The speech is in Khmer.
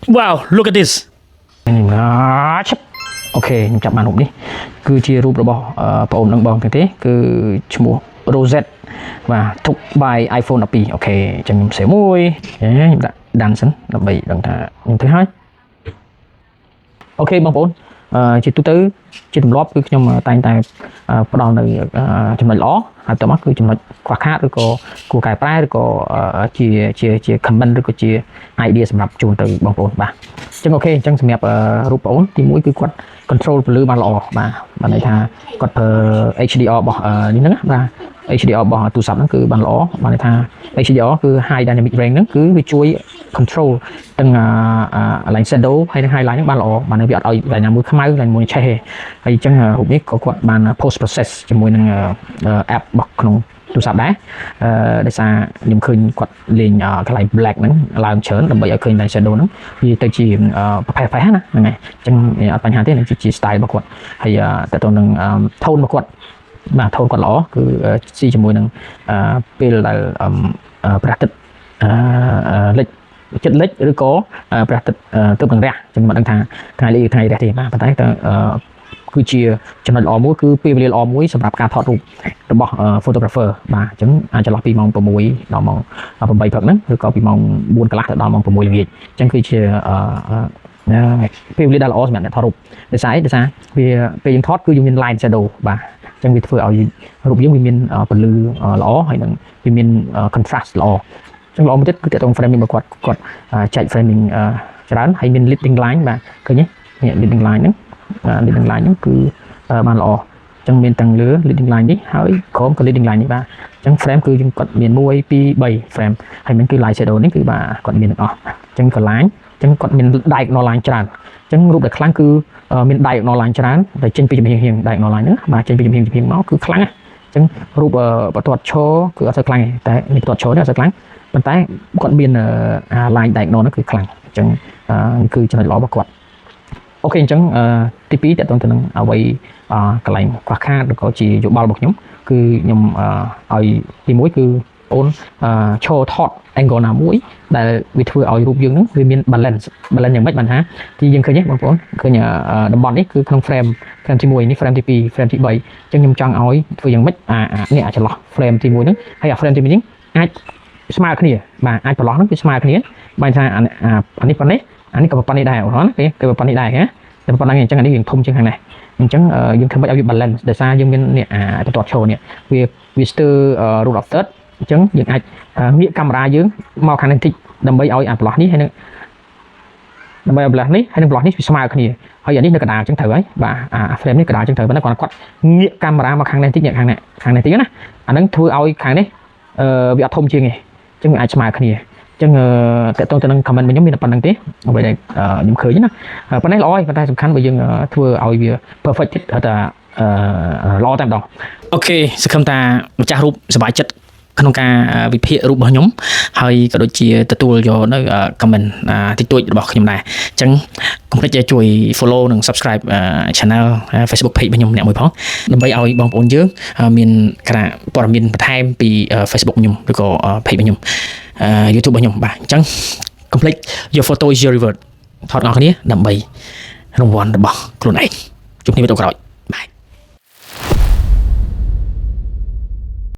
Wow look at this អូខេខ្ញុំចាប់បានរូបនេះគឺជារូបរបស់បងអូននឹងបងទាំងទេគឺឈ្មោះ Rosette បាទទុក by iPhone 12អូខេអញ្ចឹងខ្ញុំសេមួយខ្ញុំដាក់ដានសិនដើម្បីដឹងថាខ្ញុំធ្វើហើយអូខេបងប្អូនជាទូទៅជាទម្លាប់គឺខ្ញុំតែងតែផ្ដល់នៅចំណុចល្អហើយតមកគឺចំណុចខ្វះខាតឬក៏គួរកែប្រែឬក៏ជា comment ឬក៏ជា idea សម្រាប់ជូនទៅបងប្អូនបាទអញ្ចឹងអូខេអញ្ចឹងសម្រាប់រូបបងប្អូនទី1គឺគាត់ control ពន្លឺបានល្អបាទន័យថាគាត់ប្រើ HDR របស់នេះហ្នឹងបាទ HDR របស់ទូរស័ព្ទហ្នឹងគឺបានល្អបានន័យថា HDR គឺ High Dynamic Range ហ្នឹងគឺវាជួយ control ទាំង line shadow ហើយនឹង highlight ហ្នឹងបានល្អបានវាអត់ឲ្យ line ណាមួយខ្មៅ line មួយឆេះទេហើយអញ្ចឹងរូបនេះក៏គាត់បាន post process ជាមួយនឹង app របស់ក្នុងទូរស័ព្ទដែរដោយសារខ្ញុំឃើញគាត់លេងកន្លែង black ហ្នឹងឡើងច្រើនដើម្បីឲ្យឃើញ line shadow ហ្នឹងវាទៅជាប្រផេះណាហ្នឹងហើយអញ្ចឹងអត់បញ្ហាទេនឹងជា style របស់គាត់ហើយតើតើនឹង tone របស់គាត់បាទ tone គាត់ល្អគឺស៊ីជាមួយនឹងពេលដែលព្រះអាទិត្យលិចចិត្តលិចឬក៏ព្រះអាទិត្យទើបនឹងរះអញ្ចឹងមិនដឹងថាថ្ងៃលិចឬថ្ងៃរះទេបាទប៉ុន្តែតើគឺជាចំណុចល្អមួយគឺពេលវេលាល្អមួយសម្រាប់ការថតរូបរបស់ photographer បាទអញ្ចឹងអាចចន្លោះពីម៉ោង6ដល់ម៉ោង8ព្រឹកហ្នឹងឬក៏ពីម៉ោង4កន្លះទៅដល់ម៉ោង6ល្ងាចអញ្ចឹងគឺជាពេលវេលាដែលល្អសម្រាប់អ្នកថតរូបដោយសារវាពេលយើងថតគឺយើងមាន line shadow បាទអញ្ចឹងវាធ្វើឲ្យរូបយើងវាមានពន្លឺល្អហើយនឹងវាមាន contrast ល្អអញ្ចឹងល្អមួយទៀតគឺតើតង framing របស់គាត់ចែក framing ច្រើនហើយមាន leading line បាទឃើញទេនេះ leading line ហ្នឹង leading line ហ្នឹងគឺបានល្អអញ្ចឹងមានទាំងលើ leading line នេះហើយក្រោមក៏ leading line នេះបាទអញ្ចឹង frame គឺយើងគាត់មាន1 2 3 frame ហើយមិនគឺ light shadow នេះគឺបាទគាត់មានទាំងអស់អញ្ចឹងក៏ line អញ្ចឹងគាត់មាន diagonal line ច្រើនអញ្ចឹងរូបដែលខ្លាំងគឺមាន diagonal line ច្រើនតែចេញពីចំហៀង diagonal line ហ្នឹងបាទចេញពីចំហៀងមកគឺខ្លាំងណាស់អញ្ចឹងរូបបន្ទាត់ឈរគឺអត់សូវខ្លាំងទេតែនេះបន្ទាត់ឈរនេះអត់សូវខ្លាំងប៉ុន្តែគាត់មាន line diagonal ហ្នឹងគឺខ្លាំងអញ្ចឹងនេះគឺចំណុចល្អរបស់គាត់អូខេអញ្ចឹងទី2តើតើទៅនឹងអ្វីកន្លែងខ្វះខាតឬក៏ជាយោបល់របស់ខ្ញុំគឺខ្ញុំឲ្យទី1គឺបងឈរថត angle ណាមួយដែលវាធ្វើឲ្យរូបយើងហ្នឹងវាមាន balance យ៉ាងម៉េចបានថាទីយើងឃើញទេបងប្អូនឃើញតំបន់នេះគឺក្នុង frame ទី1នេះ frame ទី2 frame ទី3អញ្ចឹងខ្ញុំចង់ឲ្យធ្វើយ៉ាងម៉េចនេះអាចចន្លោះ frame ទី1ហ្នឹងហើយ frame ទី2ហ្នឹងអាចស្មើគ្នាបាទអាចប្រឡោះហ្នឹងវាស្មើគ្នាបានថាអានេះប៉ុណ្ណេះអានេះក៏ប៉ុណ្ណេះដែរអូនគេក៏ប៉ុណ្ណេះដែរណាតែប៉ុណ្ណឹងអញ្ចឹងអានេះយើងធំជាងខាងនេះអញ្ចឹងយើងធ្វើម៉េចឲ្យវា balance ដោយសារយើងមាននេះបន្ទាត់ឈរនេះវាស្ទើរ rule of third អញ្ចឹងយើងអាចងាកកាមេរ៉ាយើងមកខាងនេះបន្តិចដើម្បីឲ្យអាប្រឡោះនេះហើយនឹងដើម្បីឲ្យប្រឡោះនេះហើយនឹងប្រឡោះនេះវាស្មើគ្នាហើយអានេះនៅកណ្ដាលអញ្ចឹងត្រូវហើយបាទframe នេះកណ្ដាលអញ្ចឹងត្រូវប៉ុន្តែគាត់ងាកកាមេរ៉ាមកខាងនេះបន្តិចងាកខាងនេះតិចណាអាហ្នឹងធ្វើឲ្យខាងនេះវាអត់ធំជាងទេអញ្ចឹងវាអាចស្មើគ្នាអញ្ចឹងតើតើទៅនឹង comment របស់ខ្ញុំមានតែប៉ុណ្្នឹងទេអ្វីដែលខ្ញុំឃើញណាប៉ុណ្ណេះល្អហើយប៉ុន្តែសំខាន់បើយើងធ្វើឲ្យវា perfect ទៀតថាល្អតែម្ដងអូខេសង្ឃឹមថាម្ចាស់រូបសប្បាយចិត្តក្នុងការវិភាគរូបរបស់ខ្ញុំហើយក៏ដូចជាទទួលយកនៅ comment តិចតួចរបស់ខ្ញុំដែរអញ្ចឹងកុំភ្លេចជួយ follow និង subscribe channel Facebook page របស់ខ្ញុំអ្នកមួយផងដើម្បីឲ្យបងប្អូនយើងមានការព័ត៌មានបន្ថែមពី Facebook ខ្ញុំឬក៏ page របស់ខ្ញុំYouTube របស់ខ្ញុំបាទអញ្ចឹងកុំភ្លេចយក photo is your reward ថតអរគ្នាដើម្បីរង្វាន់របស់ខ្លួនឯងជួបគ្នាវីដេអូក្រោយ